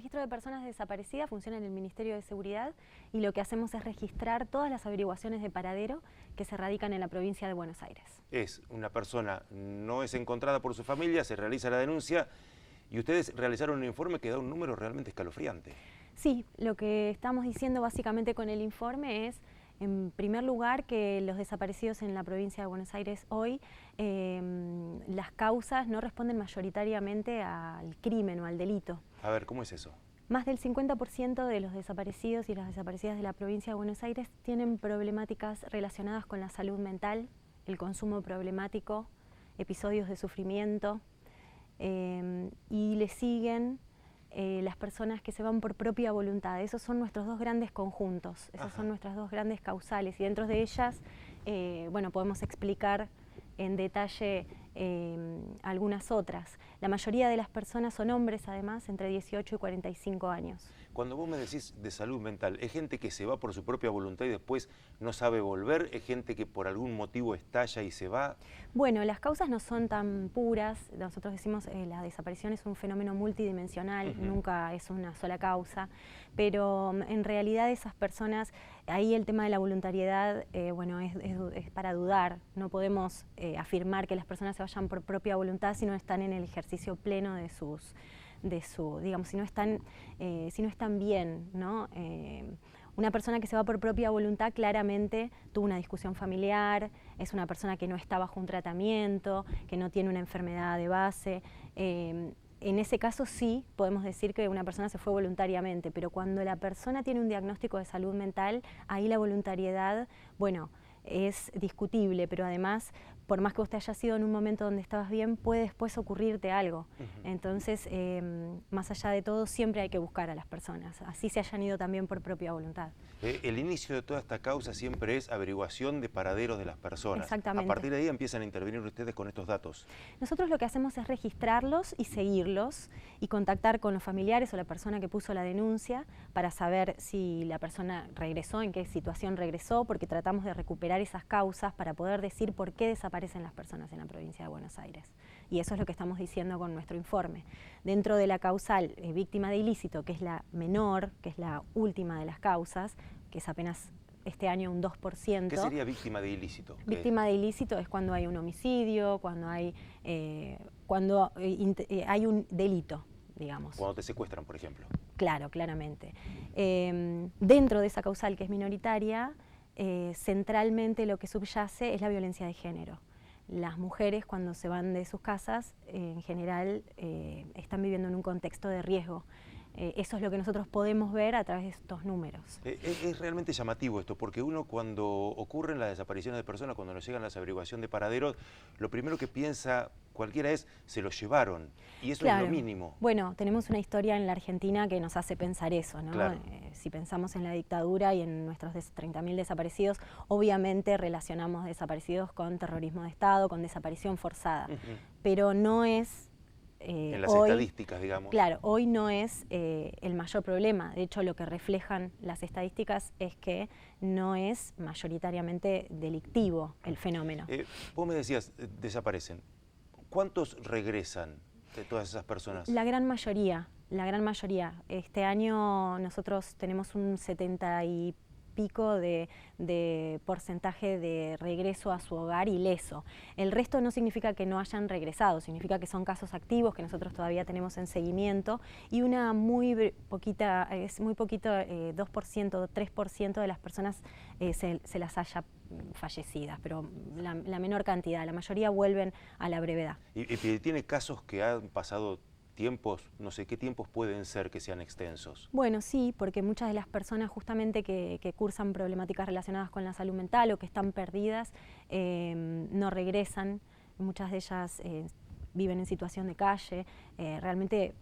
registro de personas desaparecidas funciona en el Ministerio de Seguridad y lo que hacemos es registrar todas las averiguaciones de paradero que se radican en la provincia de Buenos Aires. Es una persona, no es encontrada por su familia, se realiza la denuncia y ustedes realizaron un informe que da un número realmente escalofriante. Sí, lo que estamos diciendo básicamente con el informe es, en primer lugar, que los desaparecidos en la provincia de Buenos Aires hoy, las causas no responden mayoritariamente al crimen o al delito. A ver, ¿cómo es eso? Más del 50% de los desaparecidos y las desaparecidas de la provincia de Buenos Aires tienen problemáticas relacionadas con la salud mental, el consumo problemático, episodios de sufrimiento, y le siguen las personas que se van por propia voluntad. Esos son nuestros dos grandes conjuntos, esas son nuestras dos grandes causales, y dentro de ellas, bueno, podemos explicar en detalle algunas otras. La mayoría de las personas son hombres, además, entre 18 y 45 años. Cuando vos me decís de salud mental, ¿es gente que se va por su propia voluntad y después no sabe volver? ¿Es gente que por algún motivo estalla y se va? Bueno, las causas no son tan puras. Nosotros decimos la desaparición es un fenómeno multidimensional, nunca es una sola causa, pero en realidad esas personas, ahí el tema de la voluntariedad, bueno, es para dudar. No podemos afirmar que las personas se vayan por propia voluntad si no están en el ejercicio pleno de su, digamos, si no están bien, ¿no? Una persona que se va por propia voluntad claramente tuvo una discusión familiar, es una persona que no está bajo un tratamiento, que no tiene una enfermedad de base. En ese caso sí podemos decir que una persona se fue voluntariamente, pero cuando la persona tiene un diagnóstico de salud mental, ahí la voluntariedad, bueno, es discutible, pero además, por más que usted haya sido en un momento donde estabas bien, puede después ocurrirte algo. Entonces, más allá de todo, siempre hay que buscar a las personas, así se hayan ido también por propia voluntad. El inicio de toda esta causa siempre es averiguación de paraderos de las personas. Exactamente. A partir de ahí empiezan a intervenir ustedes con estos datos. Nosotros lo que hacemos es registrarlos y seguirlos y contactar con los familiares o la persona que puso la denuncia para saber si la persona regresó, en qué situación regresó, porque tratamos de recuperar esas causas para poder decir por qué desaparecen las personas en la provincia de Buenos Aires. Y eso es lo que estamos diciendo con nuestro informe. Dentro de la causal víctima de ilícito, que es la menor, que es la última de las causas, que es apenas este año un 2%. ¿Qué sería víctima de ilícito? Víctima de ilícito es cuando hay un homicidio, cuando hay un delito, digamos. Cuando te secuestran, por ejemplo. Claro, claramente. Dentro de esa causal que es minoritaria, centralmente lo que subyace es la violencia de género. Las mujeres, cuando se van de sus casas, en general están viviendo en un contexto de riesgo. Eso es lo que nosotros podemos ver a través de estos números. Es realmente llamativo esto, porque uno cuando ocurren las desapariciones de personas, cuando nos llegan las averiguaciones de paraderos, lo primero que piensa cualquiera es, se lo llevaron, y eso Claro. es lo mínimo. Bueno, tenemos una historia en la Argentina que nos hace pensar eso, ¿no? Claro. Si pensamos en la dictadura y en nuestros 30.000 desaparecidos, obviamente relacionamos desaparecidos con terrorismo de Estado, con desaparición forzada, pero no es... en las hoy, estadísticas, digamos. Claro, hoy no es el mayor problema. De hecho, lo que reflejan las estadísticas es que no es mayoritariamente delictivo el fenómeno. Vos me decías, desaparecen. ¿Cuántos regresan de todas esas personas? La gran mayoría, la gran mayoría. Este año nosotros tenemos un 70 y pico de porcentaje de regreso a su hogar ileso. El resto no significa que no hayan regresado, significa que son casos activos que nosotros todavía tenemos en seguimiento, y una muy poquita, es muy poquito, 2%, 3% de las personas se las haya fallecidas, pero la menor cantidad, la mayoría vuelven a la brevedad. ¿Y tiene casos que han pasado tiempos, no sé qué tiempos pueden ser que sean extensos? Bueno, sí, porque muchas de las personas justamente que cursan problemáticas relacionadas con la salud mental o que están perdidas no regresan, muchas de ellas viven en situación de calle. Realmente,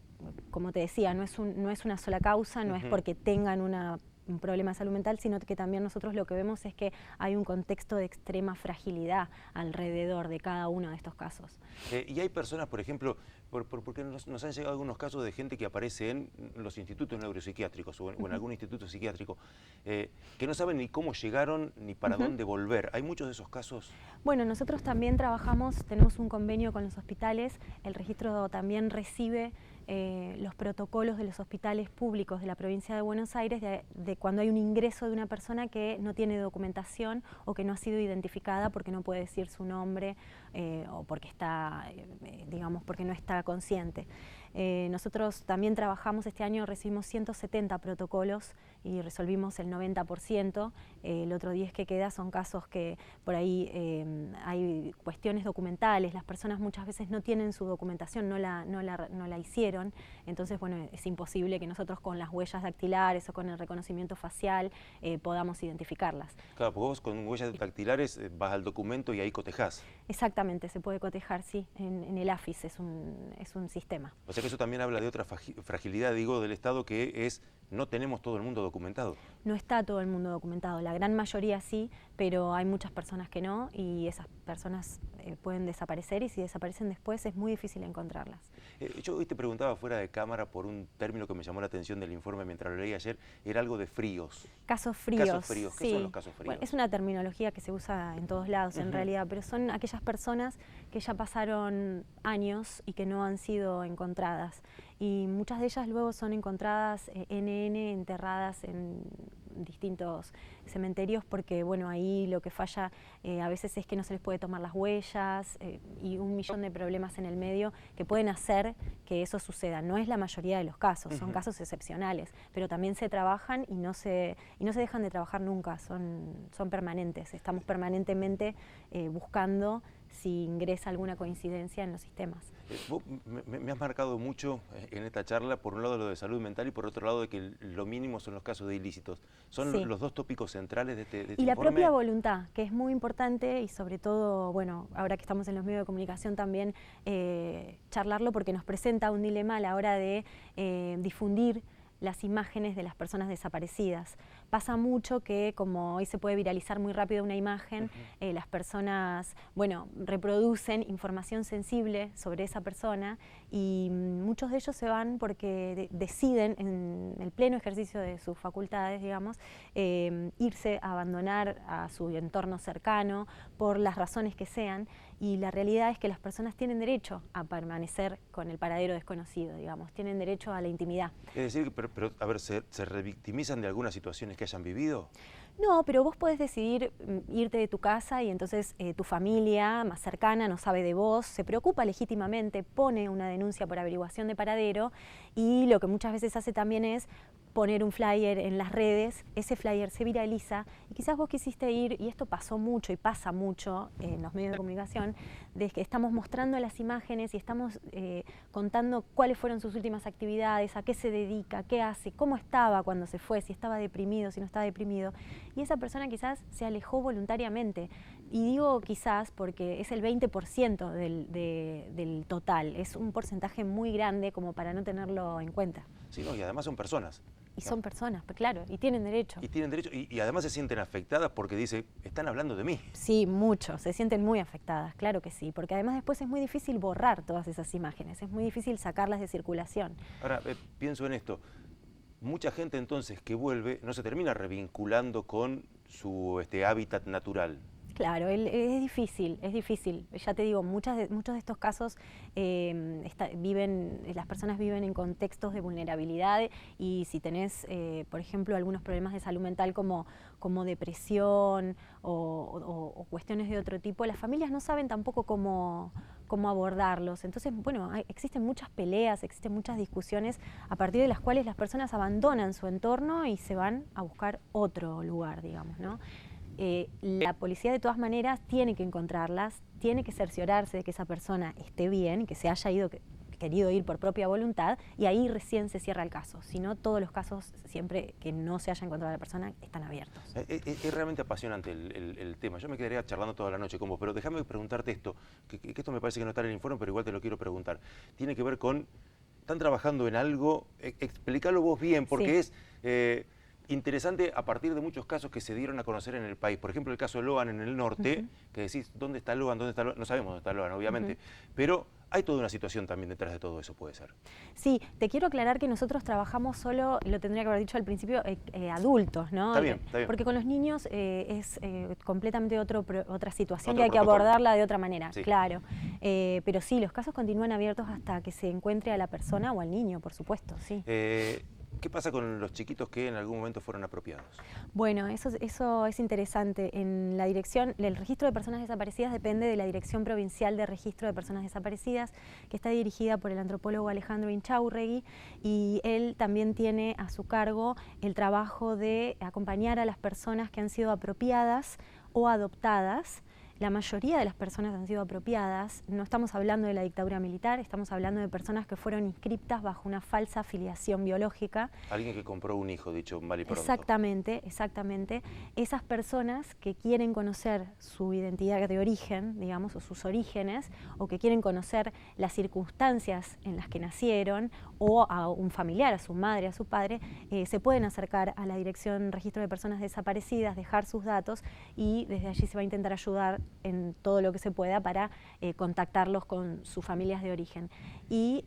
como te decía, no es una sola causa, no es porque tengan un problema de salud mental, sino que también nosotros lo que vemos es que hay un contexto de extrema fragilidad alrededor de cada uno de estos casos. Y hay personas, por ejemplo, porque nos han llegado algunos casos de gente que aparece en los institutos neuropsiquiátricos o en algún instituto psiquiátrico, que no saben ni cómo llegaron ni para dónde volver. ¿Hay muchos de esos casos? Bueno, nosotros también trabajamos, tenemos un convenio con los hospitales, el registro también recibe los protocolos de los hospitales públicos de la provincia de Buenos Aires de cuando hay un ingreso de una persona que no tiene documentación o que no ha sido identificada porque no puede decir su nombre o porque está, digamos, porque no está consciente. Nosotros también trabajamos, este año recibimos 170 protocolos y resolvimos el 90%. El otro 10 que queda son casos que por ahí hay cuestiones documentales, las personas muchas veces no tienen su documentación, no la hicieron, entonces bueno, es imposible que nosotros con las huellas dactilares o con el reconocimiento facial podamos identificarlas. Claro, porque vos con huellas dactilares vas al documento y ahí cotejás. Exactamente, se puede cotejar, sí, en el AFIS, es un sistema. O sea que eso también habla de otra fragilidad, digo, del Estado, que es no tenemos todo el mundo documentado. No está todo el mundo documentado, la gran mayoría sí, pero hay muchas personas que no y esas personas pueden desaparecer y si desaparecen después es muy difícil encontrarlas. Yo hoy te preguntaba fuera de cámara por un término que me llamó la atención del informe mientras lo leí ayer, era algo de fríos. Casos fríos. Casos fríos. ¿Qué son los casos fríos? Bueno, es una terminología que se usa en todos lados en realidad, pero son aquellas personas que ya pasaron años y que no han sido encontradas. Y muchas de ellas luego son encontradas NN enterradas en distintos cementerios porque bueno, ahí lo que falla a veces es que no se les puede tomar las huellas y un millón de problemas en el medio que pueden hacer que eso suceda. No es la mayoría de los casos, son casos excepcionales, pero también se trabajan y no se dejan de trabajar nunca, son permanentes, estamos permanentemente buscando si ingresa alguna coincidencia en los sistemas. Vos me has marcado mucho en esta charla, por un lado lo de salud mental y por otro lado de que lo mínimo son los casos de ilícitos. ¿Son sí. los dos tópicos centrales de este Y la informe? propia voluntad, que es muy importante y sobre todo, bueno, ahora que estamos en los medios de comunicación también charlarlo porque nos presenta un dilema a la hora de difundir las imágenes de las personas desaparecidas. Pasa mucho que como hoy se puede viralizar muy rápido una imagen, las personas, bueno, reproducen información sensible sobre esa persona y muchos de ellos se van porque deciden en el pleno ejercicio de sus facultades, digamos, irse a abandonar a su entorno cercano por las razones que sean y la realidad es que las personas tienen derecho a permanecer con el paradero desconocido, digamos, tienen derecho a la intimidad. Es decir, pero a ver, ¿se revictimizan de algunas situaciones que hayan vivido? No, pero vos podés decidir irte de tu casa y entonces tu familia más cercana no sabe de vos, se preocupa legítimamente, pone una denuncia por averiguación de paradero y lo que muchas veces hace también es poner un flyer en las redes, ese flyer se viraliza y quizás vos quisiste ir, y esto pasó mucho y pasa mucho en los medios de comunicación, de que estamos mostrando las imágenes y estamos contando cuáles fueron sus últimas actividades, a qué se dedica, qué hace, cómo estaba cuando se fue, si estaba deprimido, si no estaba deprimido. Y esa persona quizás se alejó voluntariamente. Y digo quizás porque es el 20% del total, es un porcentaje muy grande como para no tenerlo en cuenta. Sí, no, y además son personas. Y son personas, pues claro, y tienen derecho. Y tienen derecho, y además se sienten afectadas porque dice, están hablando de mí. Sí, mucho, se sienten muy afectadas, claro que sí, porque además después es muy difícil borrar todas esas imágenes, es muy difícil sacarlas de circulación. Ahora, pienso en esto, mucha gente entonces que vuelve no se termina revinculando con su hábitat natural. Claro, es difícil, ya te digo, muchos de estos casos las personas viven en contextos de vulnerabilidad y si tenés, por ejemplo, algunos problemas de salud mental como depresión o cuestiones de otro tipo, las familias no saben tampoco cómo abordarlos. Entonces, bueno, existen muchas peleas, existen muchas discusiones a partir de las cuales las personas abandonan su entorno y se van a buscar otro lugar, digamos, ¿no? La policía de todas maneras tiene que encontrarlas, tiene que cerciorarse de que esa persona esté bien, que se haya querido ir por propia voluntad y ahí recién se cierra el caso. Si no, todos los casos, siempre que no se haya encontrado a la persona, están abiertos. Es realmente apasionante el tema. Yo me quedaría charlando toda la noche con vos, pero déjame preguntarte esto, que esto me parece que no está en el informe, pero igual te lo quiero preguntar. Tiene que ver con, están trabajando en algo, explícalo vos bien, porque sí. Es interesante a partir de muchos casos que se dieron a conocer en el país. Por ejemplo, el caso de Loan en el norte, que decís, ¿dónde está Loan? ¿Dónde está Loan? No sabemos dónde está Loan, obviamente, pero Hay toda una situación también detrás de todo eso, puede ser. Sí, te quiero aclarar que nosotros trabajamos solo, lo tendría que haber dicho al principio, adultos, ¿no? Está bien, está bien. Porque con los niños es completamente otra situación Otro y hay que protocolo. abordarla de otra manera, Sí. claro. Pero sí, los casos continúan abiertos hasta que se encuentre a la persona o al niño, por supuesto, sí. ¿Qué pasa con los chiquitos que en algún momento fueron apropiados? Bueno, eso es interesante. En la dirección, el registro de personas desaparecidas depende de la Dirección Provincial de Registro de Personas Desaparecidas, que está dirigida por el antropólogo Alejandro Inchaurregui, y él también tiene a su cargo el trabajo de acompañar a las personas que han sido apropiadas o adoptadas. La mayoría de las personas han sido apropiadas. No estamos hablando de la dictadura militar, estamos hablando de personas que fueron inscriptas bajo una falsa filiación biológica. Alguien que compró un hijo, dicho mal y pronto. Exactamente, exactamente. Esas personas que quieren conocer su identidad de origen, digamos, o sus orígenes, o que quieren conocer las circunstancias en las que nacieron, o a un familiar, a su madre, a su padre, se pueden acercar a la Dirección Registro de Personas Desaparecidas, dejar sus datos y desde allí se va a intentar ayudar en todo lo que se pueda para contactarlos con sus familias de origen. Y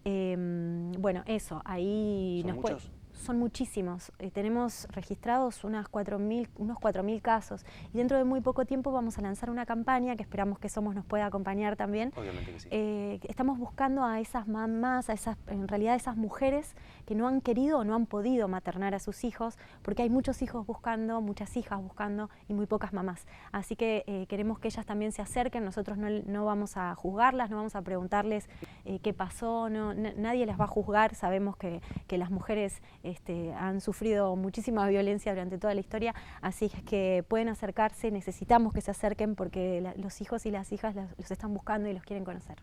bueno, eso, ahí ¿Son muchos? Son muchísimos. Tenemos registrados unos 4.000 casos y dentro de muy poco tiempo vamos a lanzar una campaña que esperamos que Somos nos pueda acompañar también. Obviamente que sí. Estamos buscando a esas mamás, en realidad esas mujeres que no han querido o no han podido maternar a sus hijos, porque hay muchos hijos buscando, muchas hijas buscando y muy pocas mamás. Así que queremos que ellas también se acerquen. Nosotros no vamos a juzgarlas, no vamos a preguntarles qué pasó, nadie las va a juzgar. Sabemos que las mujeres han sufrido muchísima violencia durante toda la historia, así es que pueden acercarse, necesitamos que se acerquen porque los hijos y las hijas los están buscando y los quieren conocer.